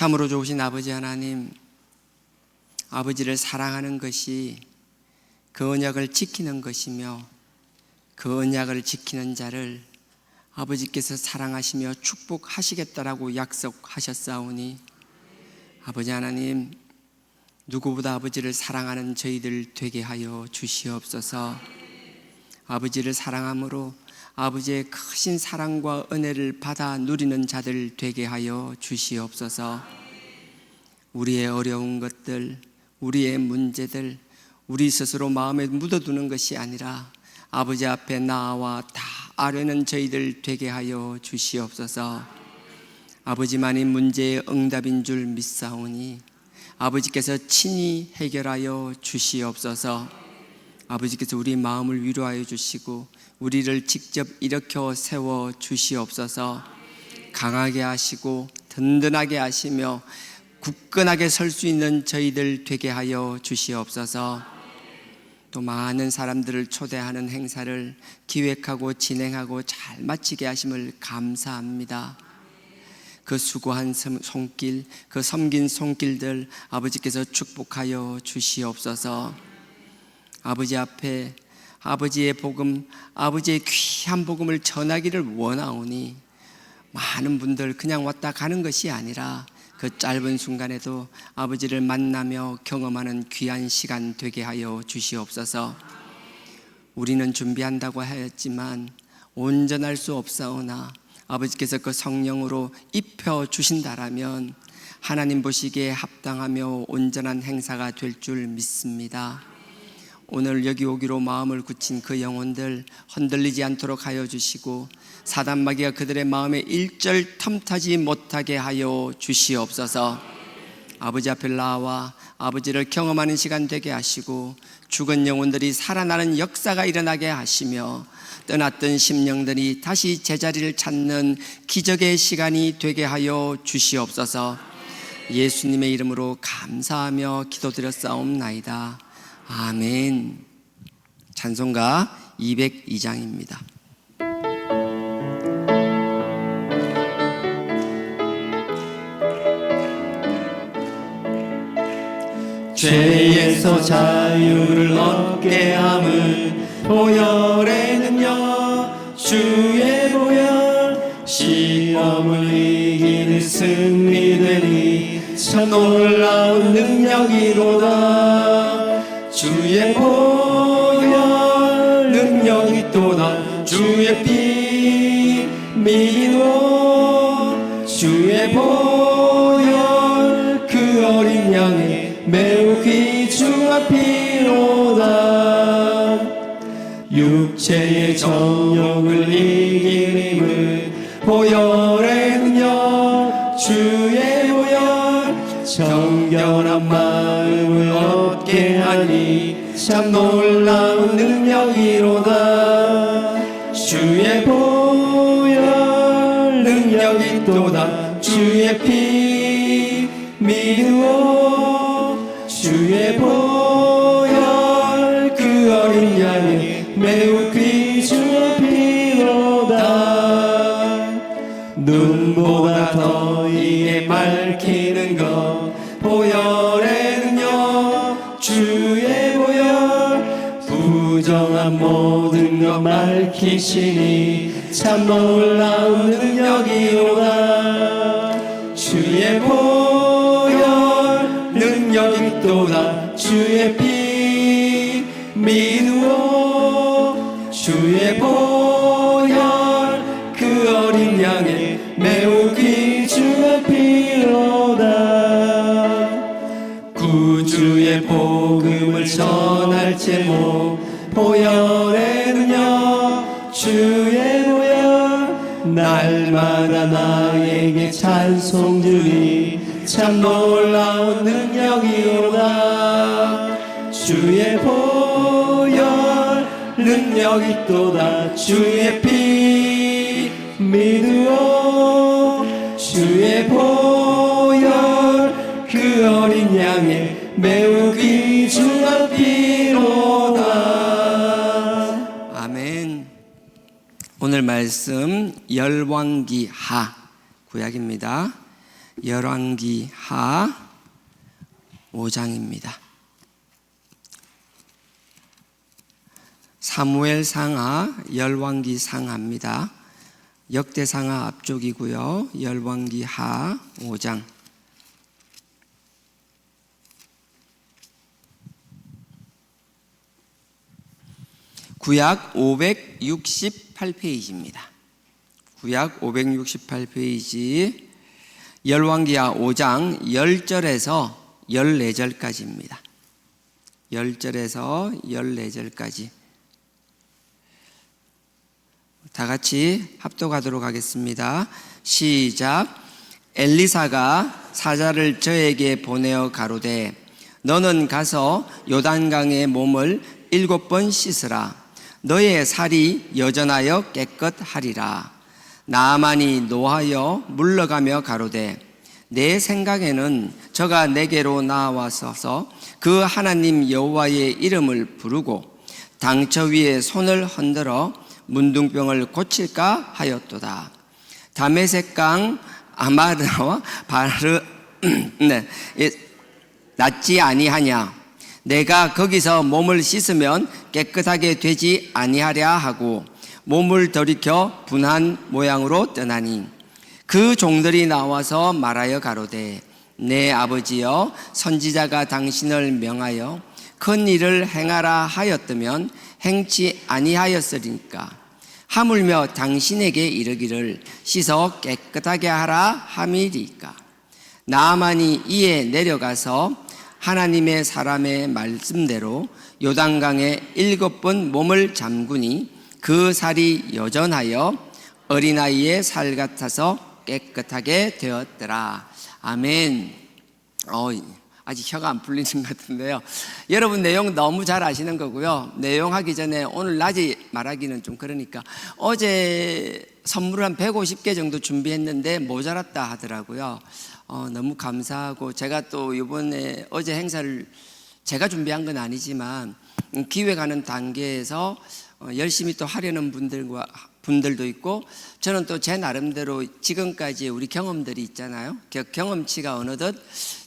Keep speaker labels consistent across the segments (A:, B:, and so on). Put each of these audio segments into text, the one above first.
A: 참으로 좋으신 아버지 하나님, 아버지를 사랑하는 것이 그 언약을 지키는 것이며 그 언약을 지키는 자를 아버지께서 사랑하시며 축복하시겠다라고 약속하셨사오니 아버지 하나님, 누구보다 아버지를 사랑하는 저희들 되게 하여 주시옵소서. 아버지를 사랑함으로 아버지의 크신 사랑과 은혜를 받아 누리는 자들 되게 하여 주시옵소서. 우리의 어려운 것들, 우리의 문제들, 우리 스스로 마음에 묻어두는 것이 아니라 아버지 앞에 나와 다 아뢰는 저희들 되게 하여 주시옵소서. 아버지만이 문제의 응답인 줄 믿사오니 아버지께서 친히 해결하여 주시옵소서. 아버지께서 우리 마음을 위로하여 주시고 우리를 직접 일으켜 세워 주시옵소서. 강하게 하시고 든든하게 하시며 굳건하게 설 수 있는 저희들 되게 하여 주시옵소서. 또 많은 사람들을 초대하는 행사를 기획하고 진행하고 잘 마치게 하심을 감사합니다. 그 수고한 손길, 그 섬긴 손길들 아버지께서 축복하여 주시옵소서. 아버지 앞에 아버지의 복음, 아버지의 귀한 복음을 전하기를 원하오니 많은 분들 그냥 왔다 가는 것이 아니라 그 짧은 순간에도 아버지를 만나며 경험하는 귀한 시간 되게 하여 주시옵소서. 우리는 준비한다고 하였지만 온전할 수 없사오나 아버지께서 그 성령으로 입혀 주신다라면 하나님 보시기에 합당하며 온전한 행사가 될 줄 믿습니다. 오늘 여기 오기로 마음을 굳힌 그 영혼들 흔들리지 않도록 하여 주시고 사단마귀가 그들의 마음에 일절 틈타지 못하게 하여 주시옵소서. 아버지 앞에 나와 아버지를 경험하는 시간 되게 하시고 죽은 영혼들이 살아나는 역사가 일어나게 하시며 떠났던 심령들이 다시 제자리를 찾는 기적의 시간이 되게 하여 주시옵소서. 예수님의 이름으로 감사하며 기도드렸사옵나이다. 아멘. 찬송가 202장입니다.
B: 죄에서 자유를 얻게 함은 보혈의 능력, 주의 보혈, 시험을 이기는 승리되니 참 놀라운 능력이로다. 주의 보혈 능력이 또다. 주의 피 믿어. 주의 보혈 그 어린 양의 매우 귀중한 피로다. 육체의 정욕을 이기림은 보혈의 능력, 주의 보혈 정결한 마음을 얻게 하니 참 놀라운 능력이로다. 주의 보혈 능력이 또다. 주의 피 믿으오. 주의 보혈 그 어린 양의 매우 귀중한 피로다. 눈보다 더 이게 밝히는 것 보혈의 능력, 주의 보혈 부정한 모든 것 밝히시니 참 놀라운 능력이로다. 주의 보혈 능력이 또다. 주의 피 믿으오. 주의 보혈 그 어린 양의 매우 귀중한 피로다. 구주의 복음을 전할 제목 보혈의 능력, 주의 보혈 날마다 나에게 찬송 주니 참 놀라운 능력이로다. 주의 보혈 능력이 또다. 주의 피 믿으오. 주의 보혈 그 어린 양의 매우 귀중한 피로다.
A: 아멘. 오늘 말씀 열왕기하 구약입니다. 열왕기 하 5장입니다. 사무엘 상하, 열왕기 상하입니다. 역대상하 앞쪽이고요. 열왕기 하 5장. 구약 568페이지입니다. 구약 568페이지 열왕기하 5장 10절에서 14절까지입니다. 10절에서 14절까지 다 같이 합독하도록 하겠습니다. 시작. 엘리사가 사자를 저에게 보내어 가로되 너는 가서 요단강에 몸을 7번 씻으라. 너의 살이 여전하여 깨끗하리라. 나아만이 노하여 물러가며 가로되 내 생각에는 저가 내게로 나와서 그 하나님 여호와의 이름을 부르고 당처 위에 손을 흔들어 문둥병을 고칠까 하였도다. 다메섹강 아마르와 바르 낫지 아니하냐. 내가 거기서 몸을 씻으면 깨끗하게 되지 아니하랴 하고 몸을 돌이켜 분한 모양으로 떠나니 그 종들이 나와서 말하여 가로되 내 아버지여 선지자가 당신을 명하여 큰 일을 행하라 하였다면 행치 아니하였으리까. 하물며 당신에게 이르기를 씻어 깨끗하게 하라 함이리까. 나아만이 이에 내려가서 하나님의 사람의 말씀대로 요단강에 7번 몸을 잠그니 그 살이 여전하여 어린아이의 살 같아서 깨끗하게 되었더라. 아멘. 아직 혀가 안 풀리는 것 같은데요. 여러분 내용 너무 잘 아시는 거고요. 내용 하기 전에 오늘 낮에 말하기는 좀 그러니까 어제 선물을 한 150개 정도 준비했는데 모자랐다 하더라고요. 너무 감사하고 제가 또 이번에 어제 행사를 제가 준비한 건 아니지만 기획하는 단계에서 열심히 또 하려는 분들도 있고 저는 또 제 나름대로 지금까지 우리 경험들이 있잖아요. 경험치가 어느덧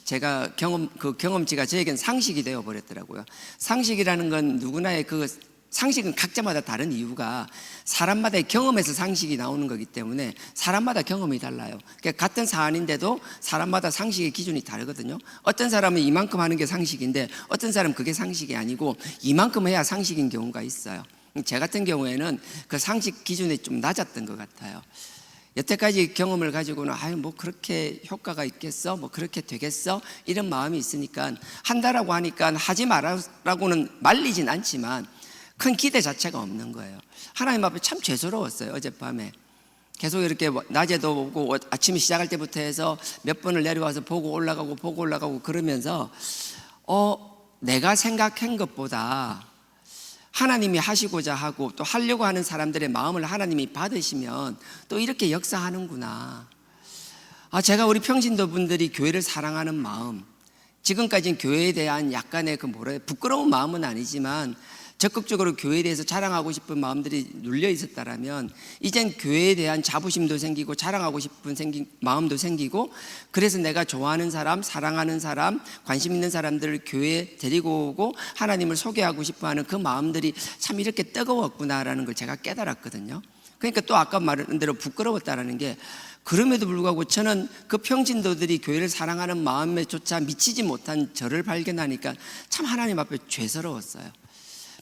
A: 제가 그 경험치가 저에겐 상식이 되어 버렸더라고요. 상식이라는 건 누구나의 상식은 각자마다 다른 이유가 사람마다의 경험에서 상식이 나오는 거기 때문에 사람마다 경험이 달라요. 그러니까 같은 사안인데도 사람마다 상식의 기준이 다르거든요. 어떤 사람은 이만큼 하는 게 상식인데 어떤 사람은 그게 상식이 아니고 이만큼 해야 상식인 경우가 있어요. 제 같은 경우에는 그 상식 기준이 좀 낮았던 것 같아요. 여태까지 경험을 가지고는 뭐 그렇게 효과가 있겠어? 뭐 그렇게 되겠어? 이런 마음이 있으니까 한다라고 하니까 하지 말라고는 말리진 않지만 큰 기대 자체가 없는 거예요. 하나님 앞에 참 죄스러웠어요. 어젯밤에 계속 이렇게 낮에도 보고 아침에 시작할 때부터 해서 몇 번을 내려와서 보고 올라가고 그러면서 내가 생각한 것보다 하나님이 하시고자 하고 또 하려고 하는 사람들의 마음을 하나님이 받으시면 또 이렇게 역사하는구나. 제가 우리 평신도 분들이 교회를 사랑하는 마음, 지금까지는 교회에 대한 약간의 부끄러운 마음은 아니지만 적극적으로 교회에 대해서 자랑하고 싶은 마음들이 눌려 있었다라면 이젠 교회에 대한 자부심도 생기고 자랑하고 싶은 마음도 생기고 그래서 내가 좋아하는 사람, 사랑하는 사람, 관심 있는 사람들을 교회에 데리고 오고 하나님을 소개하고 싶어하는 그 마음들이 참 이렇게 뜨거웠구나라는 걸 제가 깨달았거든요. 그러니까 또 아까 말한 대로 부끄러웠다라는 게 그럼에도 불구하고 저는 그 평신도들이 교회를 사랑하는 마음에조차 미치지 못한 저를 발견하니까 참 하나님 앞에 죄스러웠어요.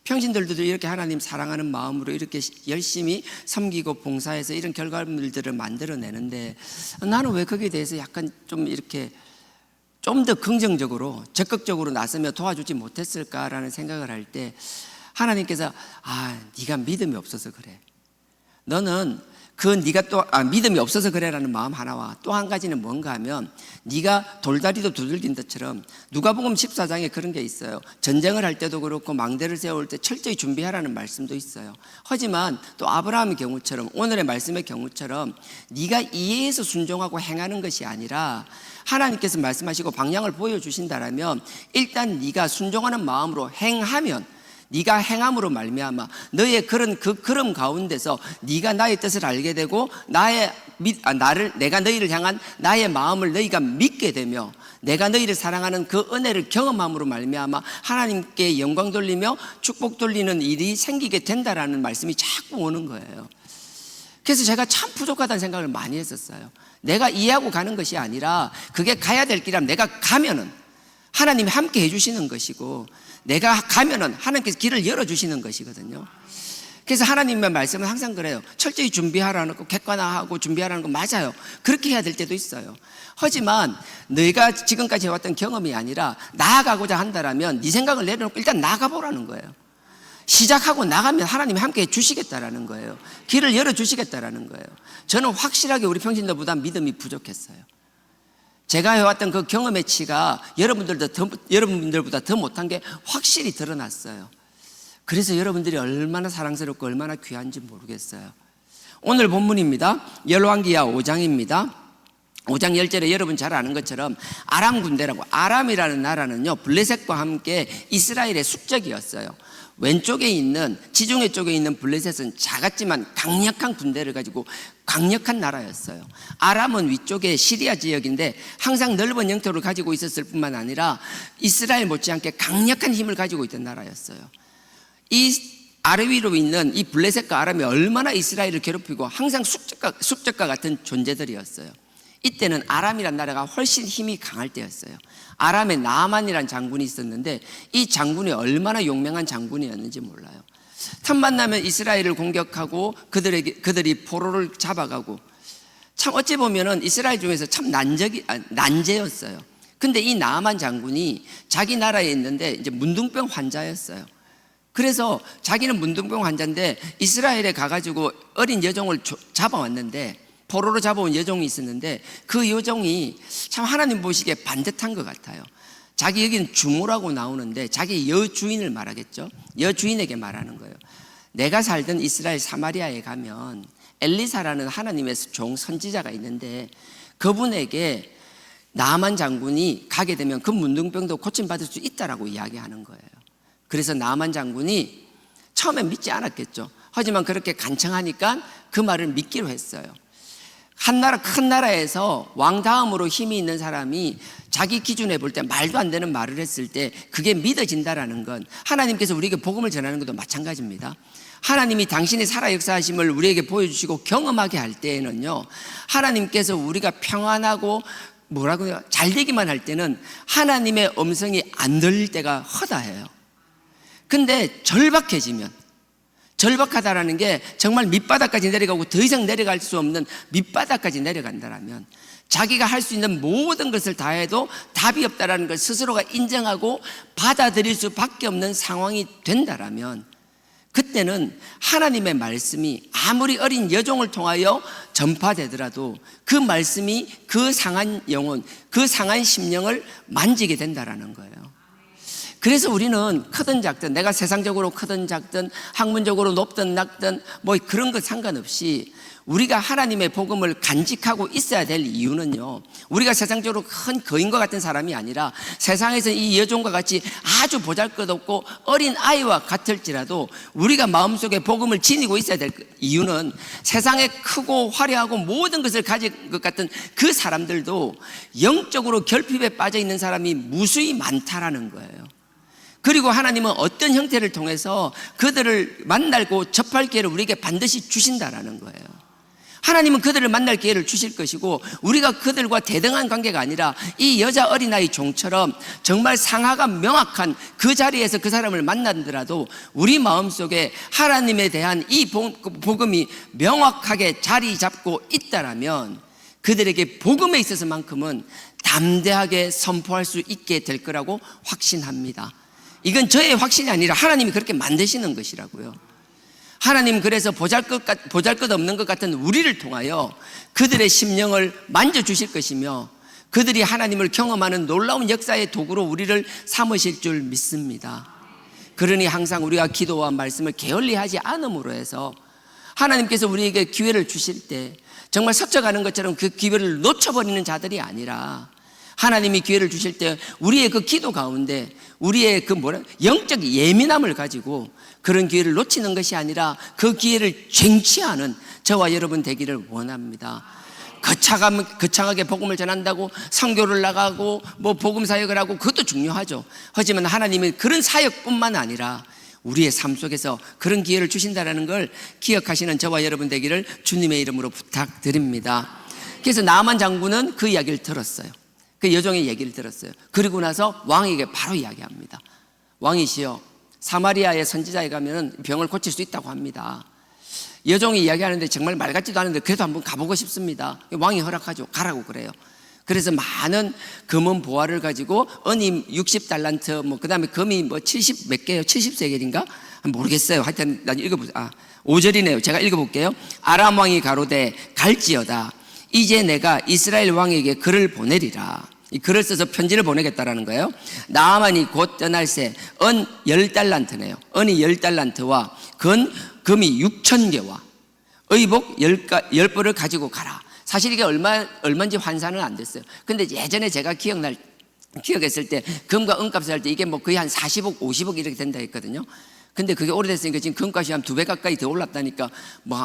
A: 평신들도 이렇게 하나님 사랑하는 마음으로 이렇게 열심히 섬기고 봉사해서 이런 결과물들을 만들어내는데 나는 왜 거기에 대해서 약간 좀 이렇게 좀 더 긍정적으로 적극적으로 나서며 도와주지 못했을까라는 생각을 할 때 하나님께서 네가 믿음이 없어서 그래. 너는 네가 또 믿음이 없어서 그래라는 마음 하나와 또 한 가지는 뭔가 하면 네가 돌다리도 두들긴 것처럼 누가복음 14장에 그런 게 있어요. 전쟁을 할 때도 그렇고 망대를 세울 때 철저히 준비하라는 말씀도 있어요. 하지만 또 아브라함의 경우처럼 오늘의 말씀의 경우처럼 네가 이해해서 순종하고 행하는 것이 아니라 하나님께서 말씀하시고 방향을 보여주신다라면 일단 네가 순종하는 마음으로 행하면 네가 행함으로 말미암아 너의 그런 그 걸음 가운데서 네가 나의 뜻을 알게 되고 내가 너희를 향한 나의 마음을 너희가 믿게 되며 내가 너희를 사랑하는 그 은혜를 경험함으로 말미암아 하나님께 영광 돌리며 축복 돌리는 일이 생기게 된다라는 말씀이 자꾸 오는 거예요. 그래서 제가 참 부족하다는 생각을 많이 했었어요. 내가 이해하고 가는 것이 아니라 그게 가야 될 길이라면 내가 가면은 하나님이 함께 해주시는 것이고 내가 가면은 하나님께서 길을 열어주시는 것이거든요. 그래서 하나님의 말씀은 항상 그래요. 철저히 준비하라는 거, 객관화하고 준비하라는 거 맞아요. 그렇게 해야 될 때도 있어요. 하지만 너희가 지금까지 해왔던 경험이 아니라 나아가고자 한다라면 네 생각을 내려놓고 일단 나가보라는 거예요. 시작하고 나가면 하나님이 함께 해주시겠다라는 거예요. 길을 열어주시겠다라는 거예요. 저는 확실하게 우리 평신도보다 믿음이 부족했어요. 제가 해왔던 그 경험의 치가 여러분들보다 더 못한 게 확실히 드러났어요. 그래서 여러분들이 얼마나 사랑스럽고 얼마나 귀한지 모르겠어요. 오늘 본문입니다. 열왕기하 5장입니다. 5장 10절에 여러분 잘 아는 것처럼 아람 군대라고, 아람이라는 나라는요 블레셋과 함께 이스라엘의 숙적이었어요. 왼쪽에 있는, 지중해 쪽에 있는 블레셋은 작았지만 강력한 군대를 가지고 강력한 나라였어요. 아람은 위쪽에 시리아 지역인데 항상 넓은 영토를 가지고 있었을 뿐만 아니라 이스라엘 못지않게 강력한 힘을 가지고 있던 나라였어요. 이 아래 위로 있는 이 블레셋과 아람이 얼마나 이스라엘을 괴롭히고 항상 숙적과 같은 존재들이었어요. 이때는 아람이란 나라가 훨씬 힘이 강할 때였어요. 아람에 나아만이라는 장군이 있었는데 이 장군이 얼마나 용맹한 장군이었는지 몰라요. 틈만 나면 이스라엘을 공격하고 그들이 포로를 잡아가고, 참 어찌 보면은 이스라엘 중에서 참 난제였어요. 근데 이 나아만 장군이 자기 나라에 있는데 이제 문둥병 환자였어요. 그래서 자기는 문둥병 환자인데 이스라엘에 가가지고 어린 여종을 잡아왔는데, 포로로 잡아온 여종이 있었는데 그 여종이 참 하나님 보시기에 반듯한 것 같아요. 자기 여기는 주모라고 나오는데 자기 여주인을 말하겠죠. 여주인에게 말하는 거예요. 내가 살던 이스라엘 사마리아에 가면 엘리사라는 하나님의 종 선지자가 있는데 그분에게 나아만 장군이 가게 되면 그 문둥병도 고침받을 수 있다라고 이야기하는 거예요. 그래서 나아만 장군이 처음엔 믿지 않았겠죠. 하지만 그렇게 간청하니까 그 말을 믿기로 했어요. 큰 나라에서 왕 다음으로 힘이 있는 사람이 자기 기준에 볼 때 말도 안 되는 말을 했을 때 그게 믿어진다라는 건 하나님께서 우리에게 복음을 전하는 것도 마찬가지입니다. 하나님이 당신의 살아 역사하심을 우리에게 보여주시고 경험하게 할 때에는요, 하나님께서 우리가 평안하고 잘 되기만 할 때는 하나님의 음성이 안 들릴 때가 허다해요. 근데 절박하다라는 게 정말 밑바닥까지 내려가고 더 이상 내려갈 수 없는 밑바닥까지 내려간다라면, 자기가 할 수 있는 모든 것을 다해도 답이 없다라는 걸 스스로가 인정하고 받아들일 수밖에 없는 상황이 된다라면, 그때는 하나님의 말씀이 아무리 어린 여종을 통하여 전파되더라도 그 말씀이 그 상한 영혼, 그 상한 심령을 만지게 된다라는 거예요. 그래서 우리는 크든 작든, 내가 세상적으로 크든 작든, 학문적으로 높든 낮든 뭐 그런 것 상관없이 우리가 하나님의 복음을 간직하고 있어야 될 이유는요, 우리가 세상적으로 큰 거인과 같은 사람이 아니라 세상에서 이 여종과 같이 아주 보잘것없고 어린 아이와 같을지라도 우리가 마음속에 복음을 지니고 있어야 될 이유는 세상에 크고 화려하고 모든 것을 가진 것 같은 그 사람들도 영적으로 결핍에 빠져 있는 사람이 무수히 많다라는 거예요. 그리고 하나님은 어떤 형태를 통해서 그들을 만나고 접할 기회를 우리에게 반드시 주신다라는 거예요. 하나님은 그들을 만날 기회를 주실 것이고, 우리가 그들과 대등한 관계가 아니라 이 여자 어린아이 종처럼 정말 상하가 명확한 그 자리에서 그 사람을 만나더라도 우리 마음속에 하나님에 대한 이 복음이 명확하게 자리 잡고 있다라면 그들에게 복음에 있어서만큼은 담대하게 선포할 수 있게 될 거라고 확신합니다. 이건 저의 확신이 아니라 하나님이 그렇게 만드시는 것이라고요. 하나님 그래서 보잘것없는 것 같은 우리를 통하여 그들의 심령을 만져주실 것이며 그들이 하나님을 경험하는 놀라운 역사의 도구로 우리를 삼으실 줄 믿습니다. 그러니 항상 우리가 기도와 말씀을 게을리하지 않음으로 해서 하나님께서 우리에게 기회를 주실 때 정말 스쳐가는 것처럼 그 기회를 놓쳐버리는 자들이 아니라 하나님이 기회를 주실 때 우리의 그 기도 가운데 우리의 그 영적 예민함을 가지고 그런 기회를 놓치는 것이 아니라 그 기회를 쟁취하는 저와 여러분 되기를 원합니다. 거창하게 복음을 전한다고 선교를 나가고 뭐 복음 사역을 하고 그것도 중요하죠. 하지만 하나님은 그런 사역뿐만 아니라 우리의 삶 속에서 그런 기회를 주신다는 걸 기억하시는 저와 여러분 되기를 주님의 이름으로 부탁드립니다. 그래서 나만 장군은 그 이야기를 들었어요. 그 여종의 얘기를 들었어요. 그리고 나서 왕에게 바로 이야기합니다. 왕이시여, 사마리아의 선지자에 가면 병을 고칠 수 있다고 합니다. 여종이 이야기하는데 정말 말 같지도 않은데 그래도 한번 가보고 싶습니다. 왕이 허락하죠. 가라고 그래요. 그래서 많은 금은 보화를 가지고 은이 60달란트, 그 다음에 금이 70 몇 개요? 70세겔인가? 모르겠어요. 하여튼 난 읽어보세요. 5절이네요. 제가 읽어볼게요. 아람 왕이 가로되 갈지어다. 이제 내가 이스라엘 왕에게 글을 보내리라. 이 글을 써서 편지를 보내겠다라는 거예요. 나아만이 곧 떠날새 은 10달란트네요. 은이 10달란트와 금이 6,000개와 의복 10벌을 가지고 가라. 사실 이게 얼마인지 환산은 안 됐어요. 근데 예전에 제가 기억했을 때 금과 은값을 할 때 이게 거의 한 40억, 50억 이렇게 된다 했거든요. 근데 그게 오래됐으니까 지금 금값이 한 2배 가까이 더 올랐다니까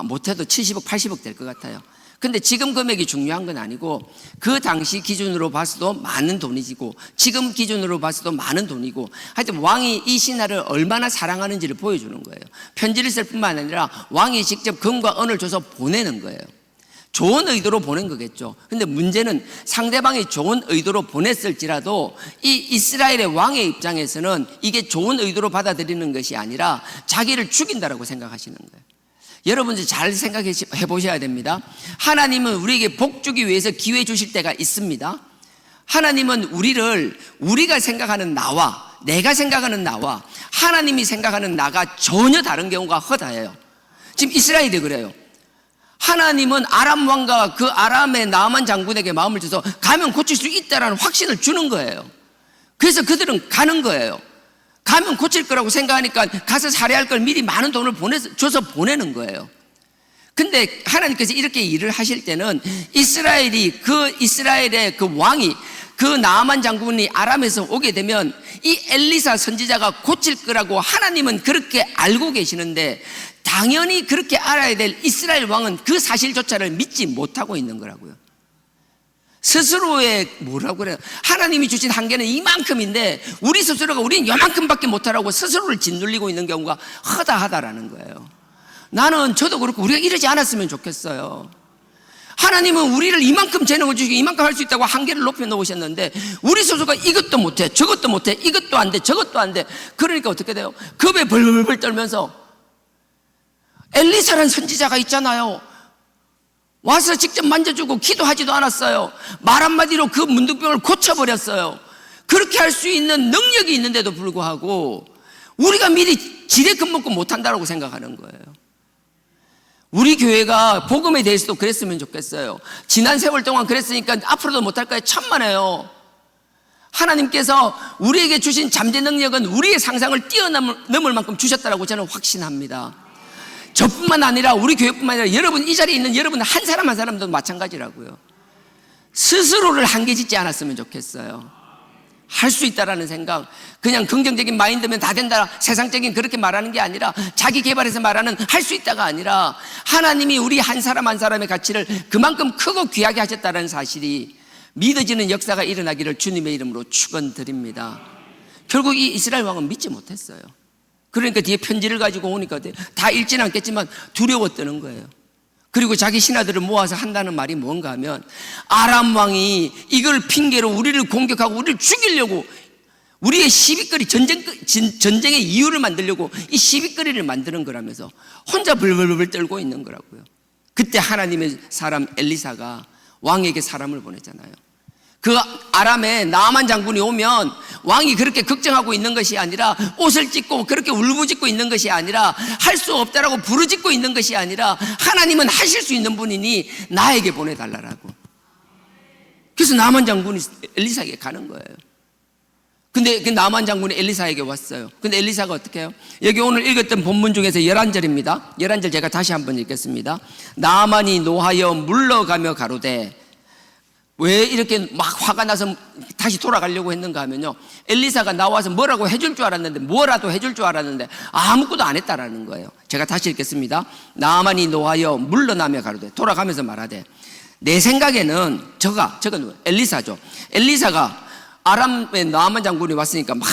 A: 못해도 70억, 80억 될 것 같아요. 근데 지금 금액이 중요한 건 아니고 그 당시 기준으로 봐서도 많은 돈이고 지금 기준으로 봐서도 많은 돈이고 하여튼 왕이 이 신하를 얼마나 사랑하는지를 보여주는 거예요. 편지를 쓸 뿐만 아니라 왕이 직접 금과 은을 줘서 보내는 거예요. 좋은 의도로 보낸 거겠죠. 근데 문제는 상대방이 좋은 의도로 보냈을지라도 이 이스라엘의 왕의 입장에서는 이게 좋은 의도로 받아들이는 것이 아니라 자기를 죽인다라고 생각하시는 거예요. 여러분들 잘 생각해 보셔야 됩니다. 하나님은 우리에게 복 주기 위해서 기회 주실 때가 있습니다. 하나님은 우리가 생각하는 나와 내가 생각하는 나와 하나님이 생각하는 나가 전혀 다른 경우가 허다해요. 지금 이스라엘이 그래요. 하나님은 아람 왕과 그 아람의 나만 장군에게 마음을 줘서 가면 고칠 수 있다라는 확신을 주는 거예요. 그래서 그들은 가는 거예요. 가면 고칠 거라고 생각하니까 가서 살해할 걸 미리 많은 돈을 줘서 보내는 거예요. 근데 하나님께서 이렇게 일을 하실 때는 이스라엘의 그 왕이 그 나아만 장군이 아람에서 오게 되면 이 엘리사 선지자가 고칠 거라고 하나님은 그렇게 알고 계시는데 당연히 그렇게 알아야 될 이스라엘 왕은 그 사실조차를 믿지 못하고 있는 거라고요. 스스로의 뭐라고 그래요? 하나님이 주신 한계는 이만큼인데 우리 스스로가 우리는 요만큼밖에 못하라고 스스로를 짓눌리고 있는 경우가 허다하다라는 거예요. 저도 그렇고 우리가 이러지 않았으면 좋겠어요. 하나님은 우리를 이만큼 재능을 주시고 이만큼 할 수 있다고 한계를 높여 놓으셨는데 우리 스스로가 이것도 못해 저것도 못해 이것도 안 돼 저것도 안 돼. 그러니까 어떻게 돼요? 겁에 벌벌 떨면서 엘리사라는 선지자가 있잖아요. 와서 직접 만져주고 기도하지도 않았어요. 말 한마디로 그 문둥병을 고쳐버렸어요. 그렇게 할 수 있는 능력이 있는데도 불구하고 우리가 미리 지레금 먹고 못한다고 생각하는 거예요. 우리 교회가 복음에 대해서도 그랬으면 좋겠어요. 지난 세월 동안 그랬으니까 앞으로도 못할 거예요. 천만에요. 하나님께서 우리에게 주신 잠재 능력은 우리의 상상을 뛰어넘을 만큼 주셨다고 저는 확신합니다. 저뿐만 아니라 우리 교회뿐만 아니라 여러분 이 자리에 있는 여러분 한 사람 한 사람도 마찬가지라고요. 스스로를 한계 짓지 않았으면 좋겠어요. 할 수 있다라는 생각, 그냥 긍정적인 마인드면 다 된다, 세상적인 그렇게 말하는 게 아니라 자기 개발해서 말하는 할 수 있다가 아니라 하나님이 우리 한 사람 한 사람의 가치를 그만큼 크고 귀하게 하셨다는 사실이 믿어지는 역사가 일어나기를 주님의 이름으로 축원드립니다. 결국 이 이스라엘 왕은 믿지 못했어요. 그러니까 뒤에 편지를 가지고 오니까 다 읽지는 않겠지만 두려워 떠는 거예요. 그리고 자기 신하들을 모아서 한다는 말이 뭔가 하면 아람 왕이 이걸 핑계로 우리를 공격하고 우리를 죽이려고 우리의 시비거리 전쟁의 이유를 만들려고 이 시비거리를 만드는 거라면서 혼자 벌벌벌 떨고 있는 거라고요. 그때 하나님의 사람 엘리사가 왕에게 사람을 보내잖아요. 그 아람에 나아만 장군이 오면 왕이 그렇게 걱정하고 있는 것이 아니라 옷을 찢고 그렇게 울부짖고 있는 것이 아니라 할 수 없다라고 부르짖고 있는 것이 아니라 하나님은 하실 수 있는 분이니 나에게 보내달라고. 그래서 나아만 장군이 엘리사에게 가는 거예요. 근데 그 나아만 장군이 엘리사에게 왔어요. 근데 엘리사가 어떻게 해요? 여기 오늘 읽었던 본문 중에서 11절입니다 11절 제가 다시 한번 읽겠습니다. 나아만이 노하여 물러가며 가로되 왜 이렇게 막 화가 나서 다시 돌아가려고 했는가 하면요, 엘리사가 나와서 뭐라고 해줄 줄 알았는데, 뭐라도 해줄 줄 알았는데 아무것도 안 했다라는 거예요. 제가 다시 읽겠습니다. 나아만이 노하여 물러나며 가로되, 돌아가면서 말하되, 내 생각에는 저건 엘리사죠. 엘리사가 아람의 나아만 장군이 왔으니까 막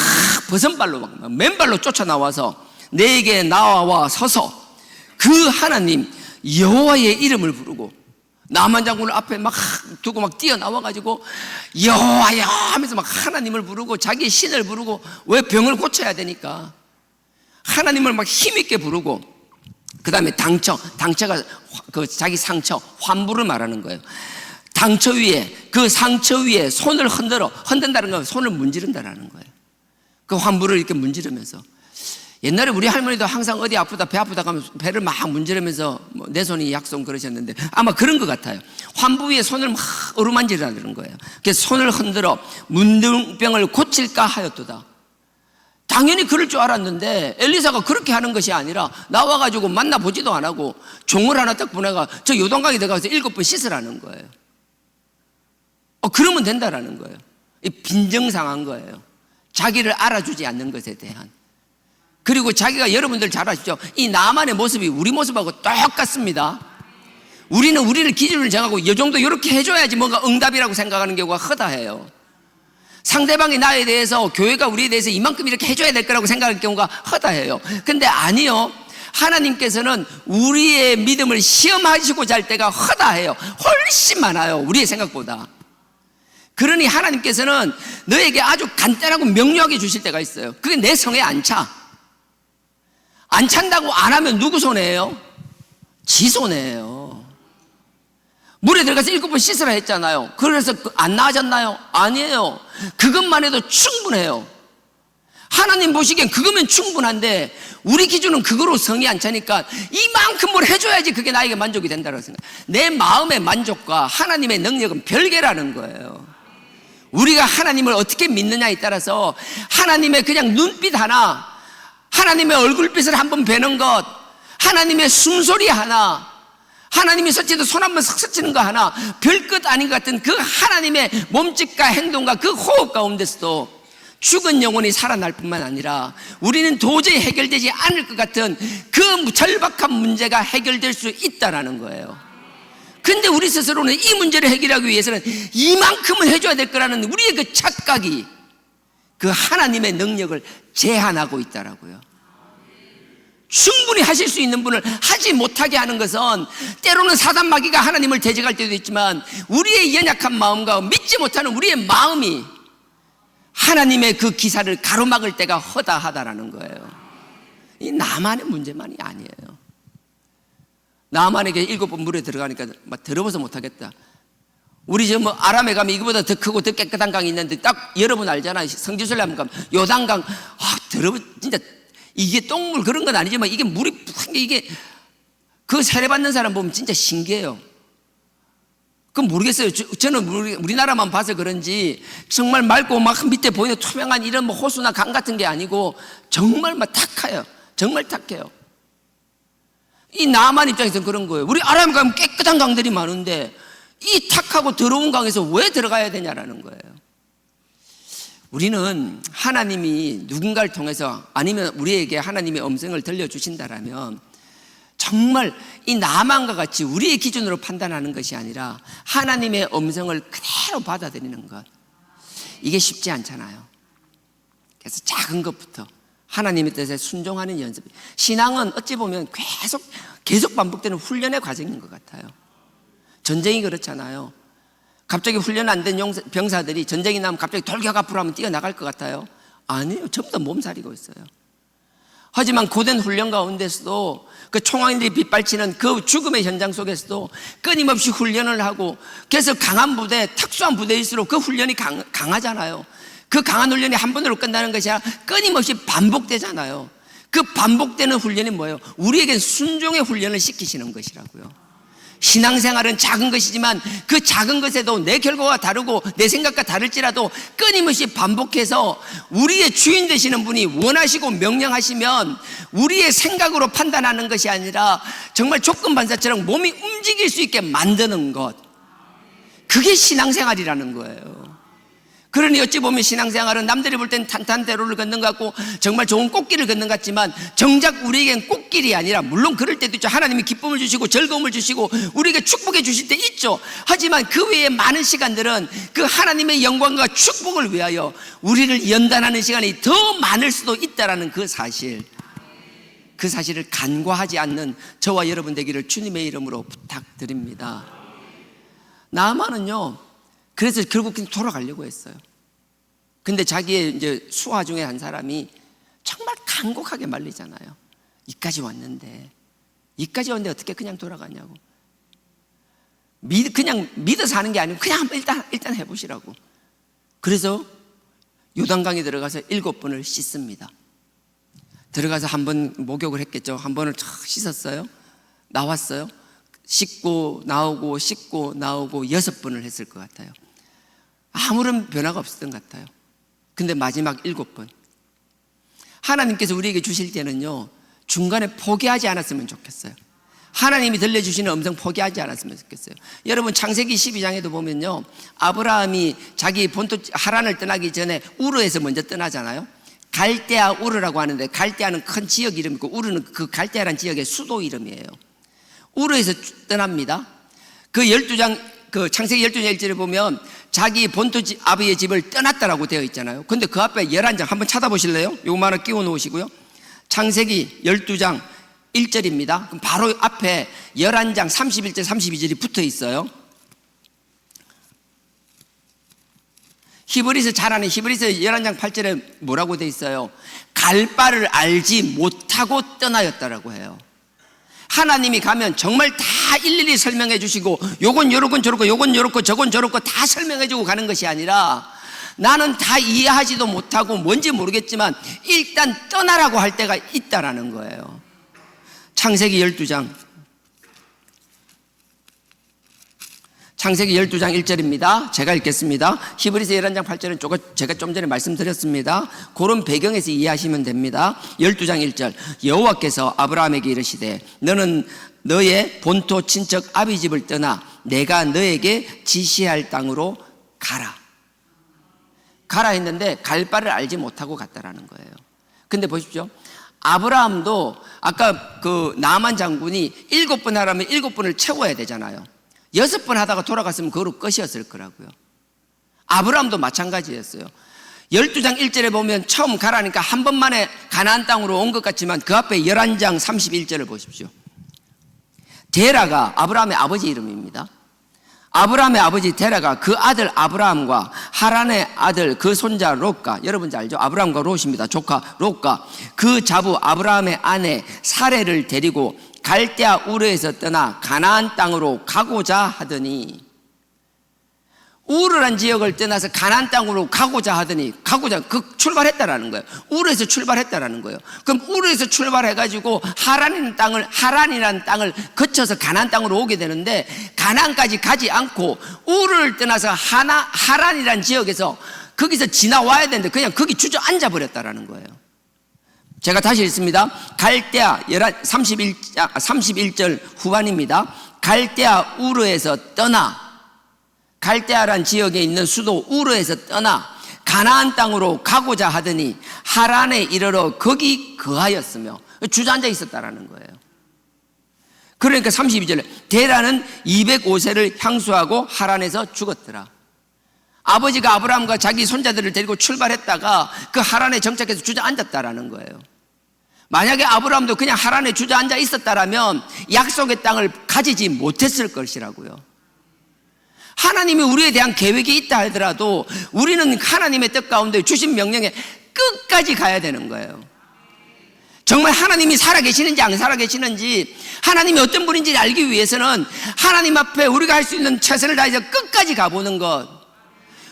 A: 버선발로 막 맨발로 쫓아 나와서 내게 나와 서서 그 하나님 여호와의 이름을 부르고, 나아만 장군을 앞에 막 두고 막 뛰어나와가지고 여호와야 하면서 막 하나님을 부르고 자기의 신을 부르고, 왜 병을 고쳐야 되니까 하나님을 막 힘있게 부르고, 그 다음에 당처가 그 자기 상처, 환부를 말하는 거예요. 당처 위에, 그 상처 위에 손을 흔든다는 건 손을 문지른다라는 거예요. 그 환부를 이렇게 문지르면서, 옛날에 우리 할머니도 항상 어디 아프다, 배 아프다 가면 배를 막 문지르면서 내 손이 약손 그러셨는데, 아마 그런 것 같아요. 환부 위에 손을 막 어루만지르라는 거예요. 그래서 손을 흔들어 문둥병을 고칠까 하였도다. 당연히 그럴 줄 알았는데 엘리사가 그렇게 하는 것이 아니라 나와가지고 만나보지도 안 하고 종을 하나 딱 보내가 저 요단강에 들어가서 7번 씻으라는 거예요. 그러면 된다라는 거예요. 빈정상한 거예요. 자기를 알아주지 않는 것에 대한. 그리고 자기가, 여러분들 잘 아시죠? 이 나만의 모습이 우리 모습하고 똑같습니다. 우리는 우리를 기준을 정하고 이 정도 이렇게 해줘야지 뭔가 응답이라고 생각하는 경우가 허다해요. 상대방이 나에 대해서, 교회가 우리에 대해서 이만큼 이렇게 해줘야 될 거라고 생각할 경우가 허다해요. 근데 아니요, 하나님께서는 우리의 믿음을 시험하시고자 할 때가 허다해요. 훨씬 많아요, 우리의 생각보다. 그러니 하나님께서는 너에게 아주 간단하고 명료하게 주실 때가 있어요. 그게 내 성에 안 차. 안 찬다고 안 하면 누구 손해예요? 지 손해예요. 물에 들어가서 7번 씻으라 했잖아요. 그래서 안 나아졌나요? 아니에요. 그것만 해도 충분해요. 하나님 보시기엔 그거면 충분한데 우리 기준은 그거로 성이 안 차니까 이만큼 뭘 해줘야지 그게 나에게 만족이 된다고 생각해요. 내 마음의 만족과 하나님의 능력은 별개라는 거예요. 우리가 하나님을 어떻게 믿느냐에 따라서 하나님의 그냥 눈빛 하나, 하나님의 얼굴빛을 한번 뵈는 것, 하나님의 숨소리 하나, 하나님이 서치도 손 한번 싹 스치는 거 하나, 별것 아닌 것 같은 그 하나님의 몸짓과 행동과 그 호흡 가운데서도 죽은 영혼이 살아날 뿐만 아니라 우리는 도저히 해결되지 않을 것 같은 그 절박한 문제가 해결될 수 있다는 거예요. 근데 우리 스스로는 이 문제를 해결하기 위해서는 이만큼은 해줘야 될 거라는 우리의 그 착각이 그 하나님의 능력을 제한하고 있다라고요. 충분히 하실 수 있는 분을 하지 못하게 하는 것은 때로는 사단 마귀가 하나님을 대적할 때도 있지만 우리의 연약한 마음과 믿지 못하는 우리의 마음이 하나님의 그 기사를 가로막을 때가 허다하다라는 거예요. 이 나만의 문제만이 아니에요. 나만에게 7번 물에 들어가니까 막 더러워서 못하겠다. 우리 저 뭐 아람에 가면 이거보다 더 크고 더 깨끗한 강이 있는데 딱 여러분 알잖아요. 성지순례 한번 가면 요단강, 더러워. 진짜 이게 똥물 그런 건 아니지만 이게 물이 이게 그 세례받는 사람 보면 진짜 신기해요. 그건 모르겠어요. 저는 우리나라만 봐서 그런지 정말 맑고 막 밑에 보이는 투명한 이런 뭐 호수나 강 같은 게 아니고 정말 막 탁해요. 정말 탁해요. 이 남한 입장에서는 그런 거예요. 우리 아람에 가면 깨끗한 강들이 많은데 이 탁하고 더러운 강에서 왜 들어가야 되냐라는 거예요. 우리는 하나님이 누군가를 통해서 아니면 우리에게 하나님의 음성을 들려주신다라면 정말 이 나만과 같이 우리의 기준으로 판단하는 것이 아니라 하나님의 음성을 그대로 받아들이는 것, 이게 쉽지 않잖아요. 그래서 작은 것부터 하나님의 뜻에 순종하는 연습. 신앙은 어찌 보면 계속 반복되는 훈련의 과정인 것 같아요. 전쟁이 그렇잖아요. 갑자기 훈련 안 된 병사들이 전쟁이 나면 갑자기 돌격 앞으로 하면 뛰어나갈 것 같아요? 아니에요. 전부 다 몸살이고 있어요. 하지만 고된 훈련 가운데서도 그 총알들이 빗발치는 그 죽음의 현장 속에서도 끊임없이 훈련을 하고, 그래서 강한 부대, 특수한 부대일수록 그 훈련이 강하잖아요. 그 강한 훈련이 한 번으로 끝나는 것이 아니라 끊임없이 반복되잖아요. 그 반복되는 훈련이 뭐예요? 우리에겐 순종의 훈련을 시키시는 것이라고요. 신앙생활은 작은 것이지만 그 작은 것에도 내 결과가 다르고 내 생각과 다를지라도 끊임없이 반복해서 우리의 주인 되시는 분이 원하시고 명령하시면 우리의 생각으로 판단하는 것이 아니라 정말 조건반사처럼 몸이 움직일 수 있게 만드는 것, 그게 신앙생활이라는 거예요. 그러니 어찌 보면 신앙생활은 남들이 볼 땐 탄탄대로를 걷는 것 같고 정말 좋은 꽃길을 걷는 것 같지만 정작 우리에겐 꽃길이 아니라, 물론 그럴 때도 있죠. 하나님이 기쁨을 주시고 즐거움을 주시고 우리에게 축복해 주실 때 있죠. 하지만 그 외에 많은 시간들은 그 하나님의 영광과 축복을 위하여 우리를 연단하는 시간이 더 많을 수도 있다는 그 사실을 간과하지 않는 저와 여러분 되기를 주님의 이름으로 부탁드립니다. 나아만은요, 그래서 결국 돌아가려고 했어요. 근데 자기의 이제 수하 중에 한 사람이 정말 간곡하게 말리잖아요. 이까지 왔는데 어떻게 그냥 돌아가냐고. 그냥 믿어서 하는 게 아니고 그냥 한번 일단 해보시라고. 그래서 요단강에 들어가서 7번을 씻습니다. 들어가서 한 번 목욕을 했겠죠. 한 번을 쫙 씻었어요. 나왔어요. 씻고 나오고 씻고 나오고 6번을 했을 것 같아요. 아무런 변화가 없었던 것 같아요. 근데 마지막 7번, 하나님께서 우리에게 주실 때는요, 중간에 포기하지 않았으면 좋겠어요. 하나님이 들려주시는 음성 포기하지 않았으면 좋겠어요. 여러분 창세기 12장에도 보면요, 아브라함이 자기 본토 하란을 떠나기 전에 우르에서 먼저 떠나잖아요. 갈대아 우르라고 하는데, 갈대아는 큰 지역 이름이고 우르는 그 갈대아라는 지역의 수도 이름이에요. 우르에서 떠납니다. 그 12장, 그 창세기 12장 1절에 보면 자기 본토 아버지의 집을 떠났다라고 되어 있잖아요. 근데 그 앞에 11장 한번 찾아보실래요? 요거 하나 끼워 놓으시고요. 창세기 12장 1절입니다. 그럼 바로 앞에 11장 31절 32절이 붙어 있어요. 히브리서 잘 아는 히브리서 11장 8절에 뭐라고 되어 있어요? 갈 바를 알지 못하고 떠나였다라고 해요. 하나님이 가면 정말 다 일일이 설명해 주시고 요건 요렇고 저렇고 요건 요렇고 저건 저렇고 다 설명해 주고 가는 것이 아니라, 나는 다 이해하지도 못하고 뭔지 모르겠지만 일단 떠나라고 할 때가 있다라는 거예요. 창세기 12장 1절입니다. 제가 읽겠습니다. 히브리서 11장 8절은 제가 좀 전에 말씀드렸습니다. 그런 배경에서 이해하시면 됩니다. 12장 1절, 여호와께서 아브라함에게 이르시되 너는 너의 본토 친척 아비 집을 떠나 내가 너에게 지시할 땅으로 가라. 가라 했는데 갈 바를 알지 못하고 갔다라는 거예요. 근데 보십시오, 아브라함도 아까 그 나만 장군이 7번 하라면 7번을 채워야 되잖아요. 6번 하다가 돌아갔으면 그거로 끝이었을 거라고요. 아브라함도 마찬가지였어요. 12장 1절에 보면 처음 가라니까 한 번만에 가나안 땅으로 온 것 같지만 그 앞에 11장 31절을 보십시오. 데라가 아브라함의 아버지 이름입니다. 아브라함의 아버지 데라가 그 아들 아브라함과 하란의 아들 그 손자 롯과, 여러분 잘 알죠? 아브라함과 롯입니다. 조카 롯과 그 자부 아브라함의 아내 사레를 데리고 갈대아 우르에서 떠나 가나안 땅으로 가고자 하더니, 우르란 지역을 떠나서 가나안 땅으로 가고자 하더니, 출발했다라는 거예요. 우르에서 출발했다라는 거예요. 그럼 우르에서 출발해가지고 하란이라는 땅을 거쳐서 가나안 땅으로 오게 되는데, 가나안까지 가지 않고 우르를 떠나서 하란이라는 지역에서 거기서 지나와야 되는데 그냥 거기 주저앉아 버렸다라는 거예요. 제가 다시 읽습니다. 갈대아 31절 후반입니다. 갈대아 우르에서 떠나, 갈대아란 지역에 있는 수도 우르에서 떠나 가나안 땅으로 가고자 하더니 하란에 이르러 거기 거하였으며, 주저앉아 있었다라는 거예요. 그러니까 32절에 데라는 205세를 향수하고 하란에서 죽었더라. 아버지가 아브라함과 자기 손자들을 데리고 출발했다가 그 하란에 정착해서 주저앉았다라는 거예요. 만약에 아브라함도 그냥 하란에 주저앉아 있었다라면 약속의 땅을 가지지 못했을 것이라고요. 하나님이 우리에 대한 계획이 있다 하더라도 우리는 하나님의 뜻 가운데 주신 명령에 끝까지 가야 되는 거예요. 정말 하나님이 살아계시는지 안 살아계시는지, 하나님이 어떤 분인지 알기 위해서는 하나님 앞에 우리가 할 수 있는 최선을 다해서 끝까지 가보는 것,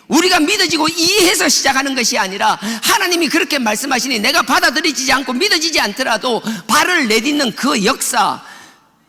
A: 우리가 믿어지고 이해해서 시작하는 것이 아니라 하나님이 그렇게 말씀하시니 내가 받아들이지 않고 믿어지지 않더라도 발을 내딛는 그 역사.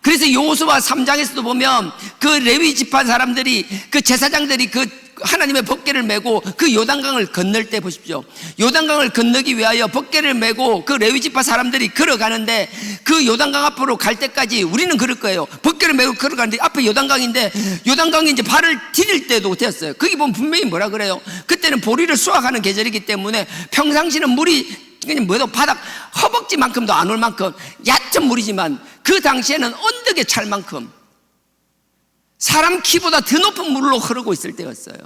A: 그래서 여호수아 3장에서도 보면 그 레위 지파 사람들이, 그 제사장들이 그 하나님의 법궤를 메고 그 요단강을 건널 때 보십시오. 요단강을 건너기 위하여 법궤를 메고 그 레위 지파 사람들이 걸어가는데 그 요단강 앞으로 갈 때까지 우리는 그럴 거예요. 법궤를 메고 걸어가는데 앞에 요단강인데 요단강에 이제 발을 디딜 때도 되었어요. 거기 보면 분명히 뭐라 그래요? 그때는 보리를 수확하는 계절이기 때문에 평상시는 물이 그냥 뭐도 바닥 허벅지만큼도 안 올 만큼 얕은 물이지만 그 당시에는 언덕에 찰 만큼 사람 키보다 더 높은 물로 흐르고 있을 때였어요.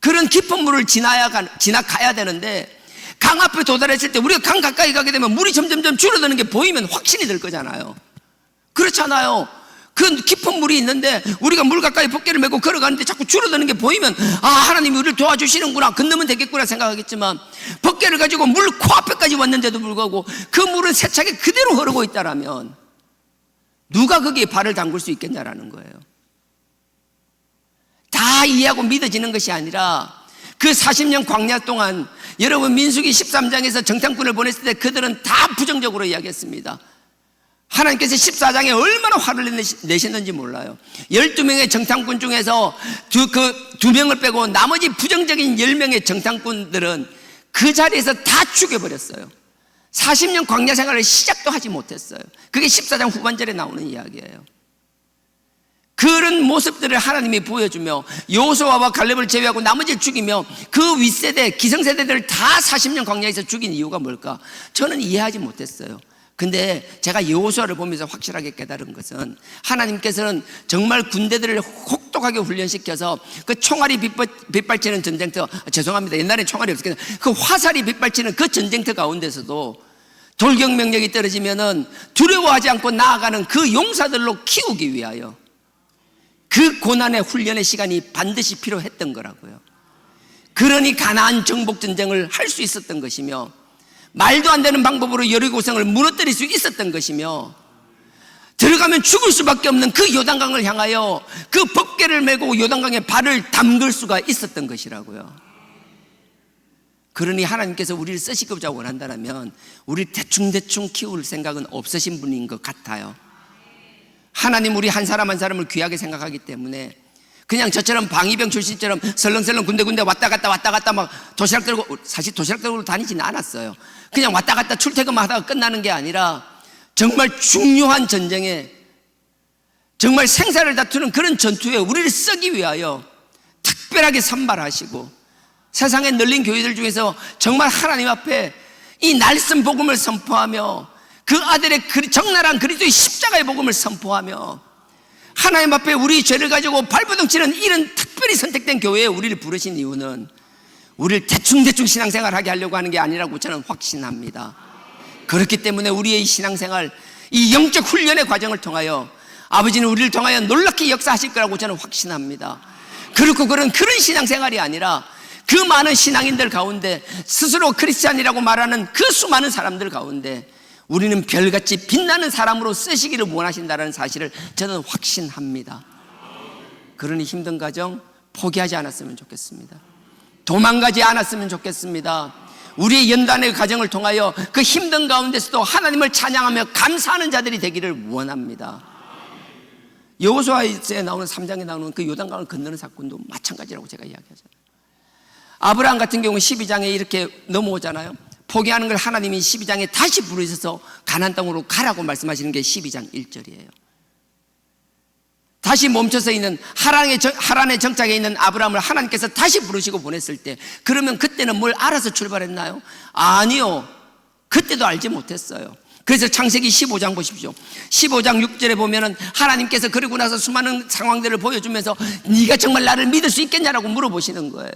A: 그런 깊은 물을 지나가야 되는데 강 앞에 도달했을 때 우리가 강 가까이 가게 되면 물이 점점점 줄어드는 게 보이면 확신이 들 거잖아요. 그렇잖아요. 그 깊은 물이 있는데 우리가 물 가까이 법궤를 메고 걸어가는데 자꾸 줄어드는 게 보이면 아, 하나님이 우리를 도와주시는구나, 건너면 되겠구나 생각하겠지만 법궤를 가지고 물 코앞에까지 왔는데도 불구하고 그 물은 세차게 그대로 흐르고 있다라면 누가 거기에 발을 담글 수 있겠냐라는 거예요. 다 이해하고 믿어지는 것이 아니라 그 40년 광야 동안 여러분 민수기 13장에서 정탐꾼을 보냈을 때 그들은 다 부정적으로 이야기했습니다. 하나님께서 14장에 얼마나 화를 내셨는지 몰라요. 12명의 정탐꾼 중에서 두 명을 빼고 나머지 부정적인 10명의 정탐꾼들은 그 자리에서 다 죽여버렸어요. 40년 광야 생활을 시작도 하지 못했어요. 그게 14장 후반절에 나오는 이야기예요. 그런 모습들을 하나님이 보여주며 여호수아와 갈렙을 제외하고 나머지를 죽이며 그 윗세대 기성세대들을 다 40년 광야에서 죽인 이유가 뭘까? 저는 이해하지 못했어요. 근데 제가 여호수아를 보면서 확실하게 깨달은 것은 하나님께서는 정말 군대들을 혹독하게 훈련시켜서 그 총알이 빗발치는 전쟁터, 죄송합니다, 옛날엔 총알이 없었겠는데 그 화살이 빗발치는 그 전쟁터 가운데서도 돌격 명령이 떨어지면은 두려워하지 않고 나아가는 그 용사들로 키우기 위하여 그 고난의 훈련의 시간이 반드시 필요했던 거라고요. 그러니 가나안 정복 전쟁을 할 수 있었던 것이며 말도 안 되는 방법으로 여리고성을 무너뜨릴 수 있었던 것이며 들어가면 죽을 수밖에 없는 그 요단강을 향하여 그 법궤를 메고 요단강에 발을 담글 수가 있었던 것이라고요. 그러니 하나님께서 우리를 쓰시고자 원한다면 우리를 대충대충 키울 생각은 없으신 분인 것 같아요. 하나님 우리 한 사람 한 사람을 귀하게 생각하기 때문에 그냥 저처럼 방위병 출신처럼 설렁설렁 군데군데 왔다 갔다 막 도시락 들고, 사실 도시락 들고 다니지는 않았어요. 그냥 왔다 갔다 출퇴근만 하다가 끝나는 게 아니라 정말 중요한 전쟁에 정말 생사를 다투는 그런 전투에 우리를 쓰기 위하여 특별하게 선발하시고 세상에 널린 교회들 중에서 정말 하나님 앞에 이 날선 복음을 선포하며 그 아들의 적나라한 그리스도의 십자가의 복음을 선포하며 하나님 앞에 우리 죄를 가지고 발버둥치는 이런 특별히 선택된 교회에 우리를 부르신 이유는 우리를 대충대충 신앙생활하게 하려고 하는 게 아니라고 저는 확신합니다. 그렇기 때문에 우리의 신앙생활, 이 영적 훈련의 과정을 통하여 아버지는 우리를 통하여 놀랍게 역사하실 거라고 저는 확신합니다. 그렇고 그런 신앙생활이 아니라 그 많은 신앙인들 가운데 스스로 크리스찬이라고 말하는 그 수많은 사람들 가운데 우리는 별같이 빛나는 사람으로 쓰시기를 원하신다는 사실을 저는 확신합니다. 그러니 힘든 가정 포기하지 않았으면 좋겠습니다. 도망가지 않았으면 좋겠습니다. 우리의 연단의 과정을 통하여 그 힘든 가운데서도 하나님을 찬양하며 감사하는 자들이 되기를 원합니다. 여호수아에 나오는 3장에 나오는 그 요단강을 건너는 사건도 마찬가지라고 제가 이야기하잖아요. 아브라함 같은 경우 12장에 이렇게 넘어오잖아요. 포기하는 걸 하나님이 12장에 다시 부르셔서 가나안 땅으로 가라고 말씀하시는 게 12장 1절이에요. 다시 멈춰서 있는 하란의 정착에 있는 아브라함을 하나님께서 다시 부르시고 보냈을 때 그러면 그때는 뭘 알아서 출발했나요? 아니요. 그때도 알지 못했어요. 그래서 창세기 15장 보십시오. 15장 6절에 보면은 하나님께서 그러고 나서 수많은 상황들을 보여주면서 네가 정말 나를 믿을 수 있겠냐라고 물어보시는 거예요.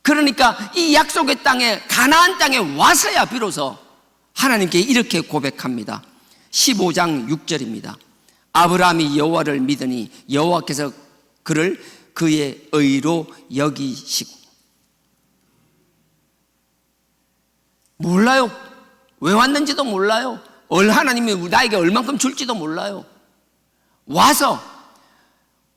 A: 그러니까 이 약속의 땅에 가나안 땅에 와서야 비로소 하나님께 이렇게 고백합니다. 15장 6절입니다. 아브라함이 여호와를 믿으니 여호와께서 그를 그의 의로 여기시고. 몰라요. 왜 왔는지도 몰라요. 하나님이 나에게 얼만큼 줄지도 몰라요. 와서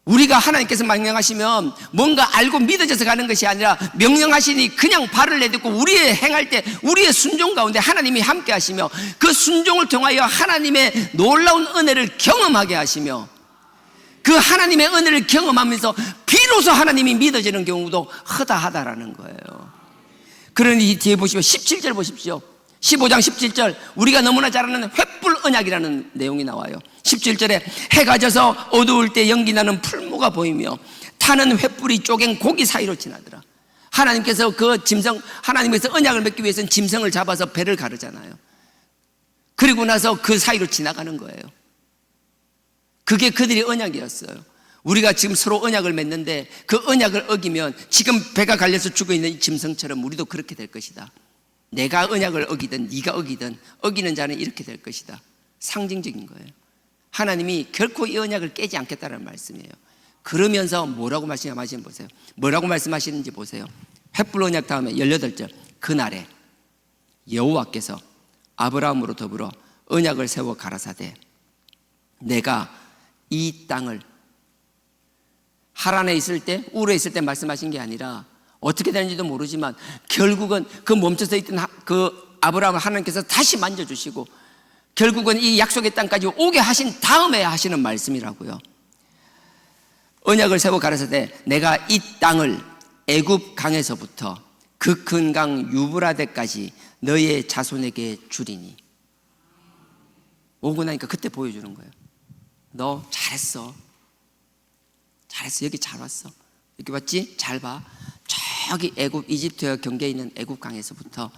A: 우리가 하나님께서 명령하시면 뭔가 알고 믿어져서 가는 것이 아니라 명령하시니 그냥 발을 내딛고 우리의 행할 때 우리의 순종 가운데 하나님이 함께 하시며 그 순종을 통하여 하나님의 놀라운 은혜를 경험하게 하시며 그 하나님의 은혜를 경험하면서 비로소 하나님이 믿어지는 경우도 허다하다라는 거예요. 그러니 뒤에 보시면 17절 보십시오. 15장 17절, 우리가 너무나 잘 아는 횃불 언약이라는 내용이 나와요. 17절에 해가 져서 어두울 때 연기 나는 풀무가 보이며 타는 횃불이 쪼갠 고기 사이로 지나더라. 하나님께서 그 짐승, 하나님께서 언약을 맺기 위해서는 짐승을 잡아서 배를 가르잖아요. 그리고 나서 그 사이로 지나가는 거예요. 그게 그들의 언약이었어요. 우리가 지금 서로 언약을 맺는데 그 언약을 어기면 지금 배가 갈려서 죽어있는 이 짐승처럼 우리도 그렇게 될 것이다. 내가 언약을 어기든 네가 어기든 어기는 자는 이렇게 될 것이다. 상징적인 거예요. 하나님이 결코 이 언약을 깨지 않겠다는 말씀이에요. 그러면서 뭐라고 말씀하시는지 보세요. 뭐라고 말씀하시는지 보세요. 횃불 언약 다음에 18절, 그날에 여호와께서 아브라함으로 더불어 언약을 세워 가라사대 내가 이 땅을 하란에 있을 때, 우르에 있을 때 말씀하신 게 아니라 어떻게 되는지도 모르지만 결국은 그 멈춰서 있던 그 아브라함을 하나님께서 다시 만져주시고 결국은 이 약속의 땅까지 오게 하신 다음에 하시는 말씀이라고요. 언약을 세워 가라사대 내가 이 땅을 애굽 강에서부터 그 큰 강 유브라데까지 너의 자손에게 주리니. 오고 나니까 그때 보여주는 거예요. 너 잘했어. 잘했어. 여기 잘 왔어. 여기 왔지? 잘 봐. 저기 애굽 이집트와 경계에 있는 애굽 강에서부터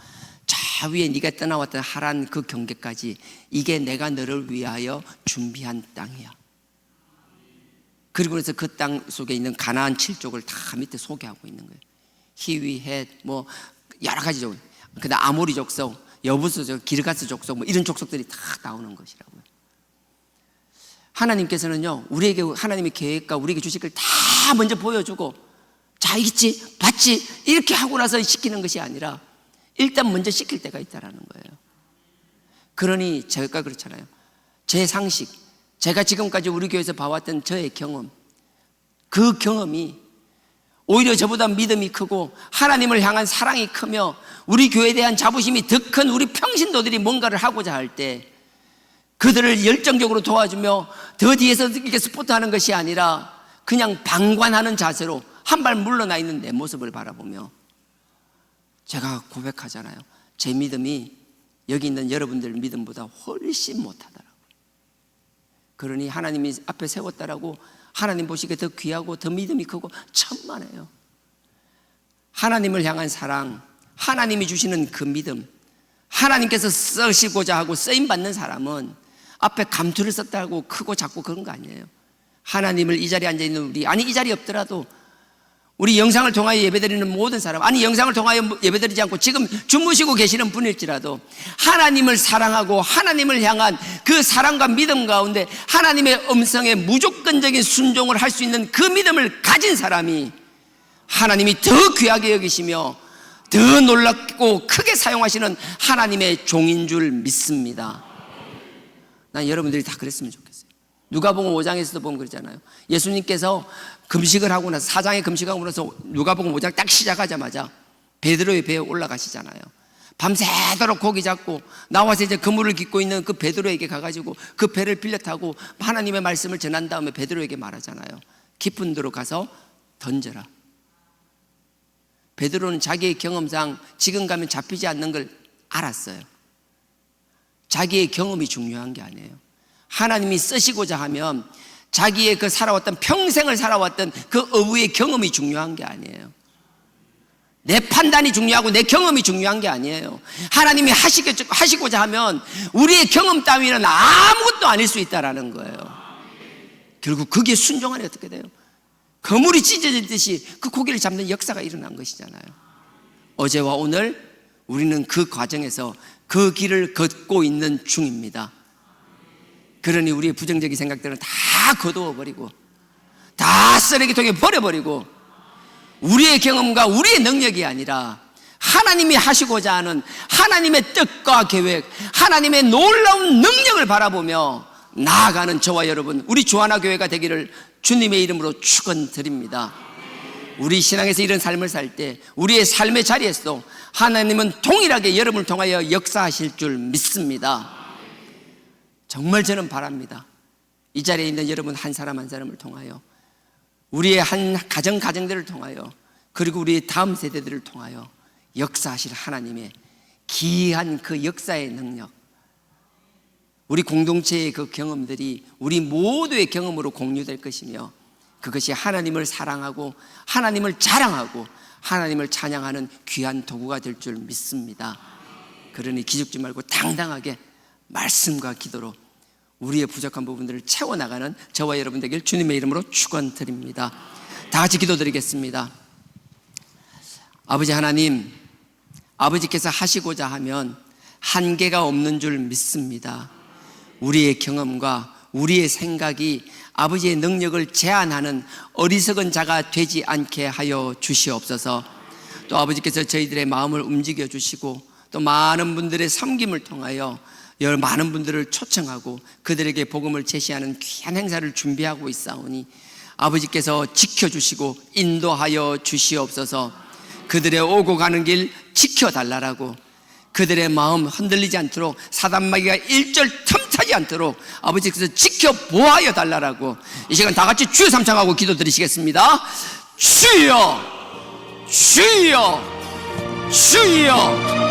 A: 저 위에 네가 떠나왔던 하란 그 경계까지 이게 내가 너를 위하여 준비한 땅이야. 그리고 그래서 그 땅 속에 있는 가나안 7족을 다 밑에 소개하고 있는 거예요. 히위, 헷, 뭐 여러 가지 족, 그다음 아모리 족속, 여부스 족, 기르가스 족속, 뭐 이런 족속들이 다 나오는 것이라고요. 하나님께서는요, 우리에게 하나님의 계획과 우리에게 주실 걸 다 먼저 보여주고, 자, 있지, 봤지, 이렇게 하고 나서 시키는 것이 아니라 일단 먼저 시킬 때가 있다라는 거예요. 그러니 제가 그렇잖아요. 제 상식, 제가 지금까지 우리 교회에서 봐왔던 저의 경험, 그 경험이 오히려 저보다 믿음이 크고 하나님을 향한 사랑이 크며 우리 교회에 대한 자부심이 더 큰 우리 평신도들이 뭔가를 하고자 할 때 그들을 열정적으로 도와주며 더 뒤에서 이렇게 스포트하는 것이 아니라 그냥 방관하는 자세로 한 발 물러나 있는 내 모습을 바라보며 제가 고백하잖아요. 제 믿음이 여기 있는 여러분들 믿음보다 훨씬 못하더라고요. 그러니 하나님이 앞에 세웠다라고 하나님 보시기에 더 귀하고 더 믿음이 크고 천만에요. 하나님을 향한 사랑, 하나님이 주시는 그 믿음, 하나님께서 쓰시고자 하고 쓰임받는 사람은 앞에 감투를 썼다고 크고 작고 그런 거 아니에요. 하나님을 이 자리에 앉아있는 우리, 아니 이 자리에 없더라도 우리 영상을 통하여 예배드리는 모든 사람, 아니 영상을 통하여 예배드리지 않고 지금 주무시고 계시는 분일지라도 하나님을 사랑하고 하나님을 향한 그 사랑과 믿음 가운데 하나님의 음성에 무조건적인 순종을 할 수 있는 그 믿음을 가진 사람이 하나님이 더 귀하게 여기시며 더 놀랍고 크게 사용하시는 하나님의 종인 줄 믿습니다. 난 여러분들이 다 그랬으면 좋겠어요. 누가복음 5장에서도 보면 그러잖아요. 예수님께서 금식을 하고 나서 4장에 금식하고 나서 누가복음 5장 딱 시작하자마자 베드로의 배에 올라가시잖아요. 밤새도록 고기 잡고 나와서 이제 그물을 깃고 있는 그 베드로에게 가가지고 그 배를 빌려 타고 하나님의 말씀을 전한 다음에 베드로에게 말하잖아요. 깊은 데로 가서 던져라. 베드로는 자기의 경험상 지금 가면 잡히지 않는 걸 알았어요. 자기의 경험이 중요한 게 아니에요. 하나님이 쓰시고자 하면 자기의 그 살아왔던 평생을 살아왔던 그 어부의 경험이 중요한 게 아니에요. 내 판단이 중요하고 내 경험이 중요한 게 아니에요. 하나님이 하시고자 하면 우리의 경험 따위는 아무것도 아닐 수 있다라는 거예요. 결국 그게 순종하니 어떻게 돼요? 거물이 찢어지듯이 그 고기를 잡는 역사가 일어난 것이잖아요. 어제와 오늘 우리는 그 과정에서 그 길을 걷고 있는 중입니다. 그러니 우리의 부정적인 생각들은 다 거두어버리고 다 쓰레기통에 버려버리고 우리의 경험과 우리의 능력이 아니라 하나님이 하시고자 하는 하나님의 뜻과 계획, 하나님의 놀라운 능력을 바라보며 나아가는 저와 여러분, 우리 주하나 교회가 되기를 주님의 이름으로 축원드립니다. 우리 신앙에서 이런 삶을 살 때 우리의 삶의 자리에서도 하나님은 동일하게 여러분을 통하여 역사하실 줄 믿습니다. 정말 저는 바랍니다. 이 자리에 있는 여러분 한 사람 한 사람을 통하여, 우리의 한 가정들을 통하여, 그리고 우리의 다음 세대들을 통하여 역사하실 하나님의 기이한 그 역사의 능력, 우리 공동체의 그 경험들이 우리 모두의 경험으로 공유될 것이며, 그것이 하나님을 사랑하고 하나님을 자랑하고 하나님을 찬양하는 귀한 도구가 될 줄 믿습니다. 그러니 기죽지 말고 당당하게 말씀과 기도로 우리의 부족한 부분들을 채워나가는 저와 여러분 되길 주님의 이름으로 축원드립니다. 다 같이 기도드리겠습니다. 아버지 하나님, 아버지께서 하시고자 하면 한계가 없는 줄 믿습니다. 우리의 경험과 우리의 생각이 아버지의 능력을 제한하는 어리석은 자가 되지 않게 하여 주시옵소서. 또 아버지께서 저희들의 마음을 움직여 주시고, 또 많은 분들의 섬김을 통하여 많은 분들을 초청하고 그들에게 복음을 제시하는 귀한 행사를 준비하고 있사오니 아버지께서 지켜주시고 인도하여 주시옵소서. 그들의 오고 가는 길 지켜달라라고, 그들의 마음 흔들리지 않도록 사단마귀가 일절 틈타지 않도록 아버지께서 지켜보아여 달라라고, 이 시간 다 같이 주여 삼창하고 기도드리시겠습니다. 주여, 주여, 주여.